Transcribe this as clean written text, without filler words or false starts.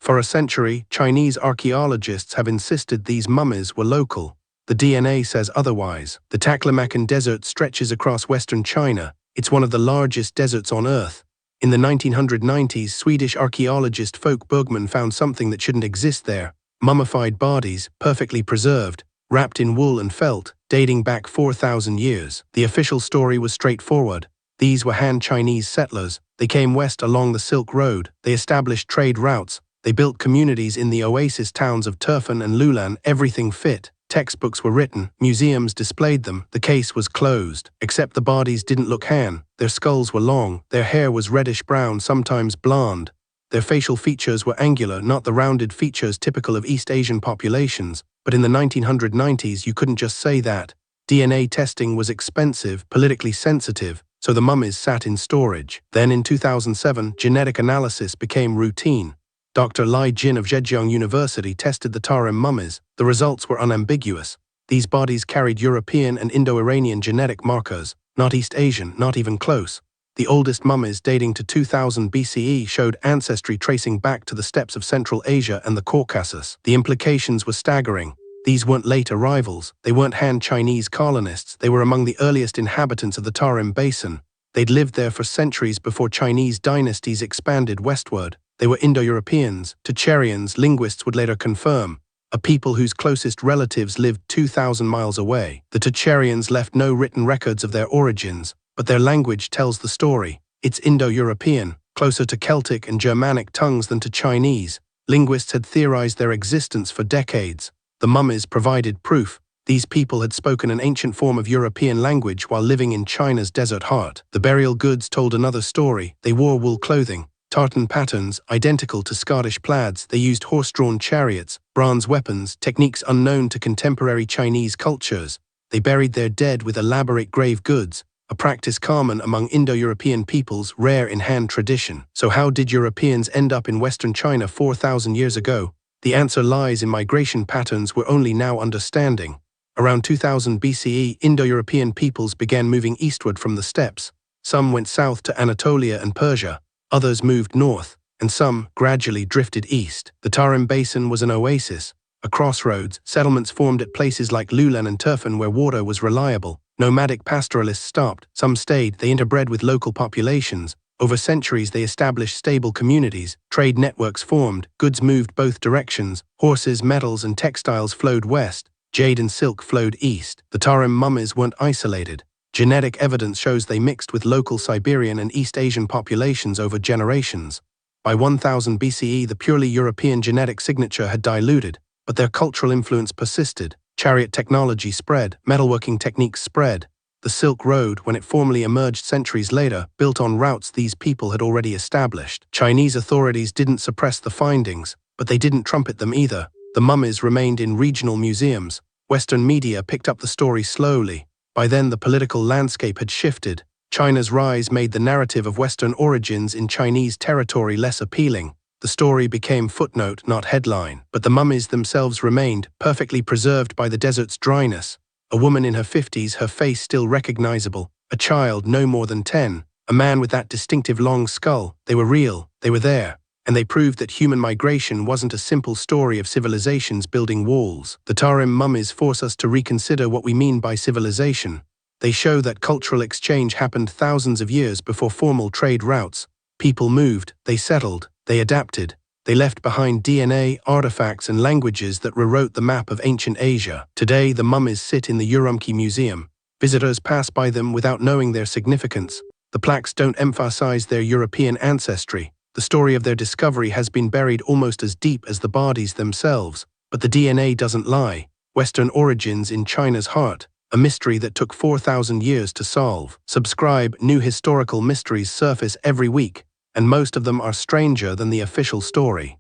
For a century, Chinese archaeologists have insisted these mummies were local. The DNA says otherwise. The Taklamakan Desert stretches across western China. It's one of the largest deserts on Earth. In the 1990s, Swedish archaeologist Folke Bergman found something that shouldn't exist there. Mummified bodies, perfectly preserved, wrapped in wool and felt, dating back 4,000 years. The official story was straightforward. These were Han Chinese settlers. They came west along the Silk Road. They established trade routes. They built communities in the oasis towns of Turfan and Lulan. Everything fit. Textbooks were written, museums displayed them, the case was closed. Except the bodies didn't look Han. Their skulls were long, their hair was reddish-brown, sometimes blonde. Their facial features were angular, not the rounded features typical of East Asian populations. But in the 1990s, you couldn't just say that. DNA testing was expensive, politically sensitive, so the mummies sat in storage. Then in 2007, genetic analysis became routine. Dr. Li Jin of Zhejiang University tested the Tarim mummies. The results were unambiguous. These bodies carried European and Indo-Iranian genetic markers, not East Asian, not even close. The oldest mummies, dating to 2000 BCE, showed ancestry tracing back to the steppes of Central Asia and the Caucasus. The implications were staggering. These weren't late arrivals. They weren't Han Chinese colonists. They were among the earliest inhabitants of the Tarim Basin. They'd lived there for centuries before Chinese dynasties expanded westward. They were Indo-Europeans, Tocharians, linguists would later confirm, a people whose closest relatives lived 2,000 miles away. The Tocharians left no written records of their origins, but their language tells the story. It's Indo-European, closer to Celtic and Germanic tongues than to Chinese. Linguists had theorized their existence for decades. The mummies provided proof. These people had spoken an ancient form of European language while living in China's desert heart. The burial goods told another story. They wore wool clothing, tartan patterns identical to Scottish plaids. They used horse-drawn chariots, bronze weapons, techniques unknown to contemporary Chinese cultures. They buried their dead with elaborate grave goods, a practice common among Indo-European peoples, rare in Han tradition. So how did Europeans end up in Western China 4,000 years ago? The answer lies in migration patterns we're only now understanding. Around 2000 BCE, Indo-European peoples began moving eastward from the steppes. Some went south to Anatolia and Persia. Others moved north, and some gradually drifted east. The Tarim Basin was an oasis, a crossroads. Settlements formed at places like Lulan and Turfan where water was reliable. Nomadic pastoralists stopped. Some stayed. They interbred with local populations. Over centuries, they established stable communities. Trade networks formed. Goods moved both directions. Horses, metals, and textiles flowed west. Jade and silk flowed east. The Tarim mummies weren't isolated. Genetic evidence shows they mixed with local Siberian and East Asian populations over generations. By 1000 BCE, the purely European genetic signature had diluted, but their cultural influence persisted. Chariot technology spread, metalworking techniques spread. The Silk Road, when it formally emerged centuries later, built on routes these people had already established. Chinese authorities didn't suppress the findings, but they didn't trumpet them either. The mummies remained in regional museums. Western media picked up the story slowly. By then, the political landscape had shifted. China's rise made the narrative of Western origins in Chinese territory less appealing. The story became footnote, not headline. But the mummies themselves remained, perfectly preserved by the desert's dryness. A woman in her 50s, her face still recognizable. A child no more than 10. A man with that distinctive long skull. They were real. They were there. And they proved that human migration wasn't a simple story of civilizations building walls. The Tarim mummies force us to reconsider what we mean by civilization. They show that cultural exchange happened thousands of years before formal trade routes. People moved, they settled, they adapted. They left behind DNA, artifacts, and languages that rewrote the map of ancient Asia. Today, the mummies sit in the Urumqi Museum. Visitors pass by them without knowing their significance. The plaques don't emphasize their European ancestry. The story of their discovery has been buried almost as deep as the bodies themselves. But the DNA doesn't lie. Western origins in China's heart, a mystery that took 4,000 years to solve. Subscribe, new historical mysteries surface every week, and most of them are stranger than the official story.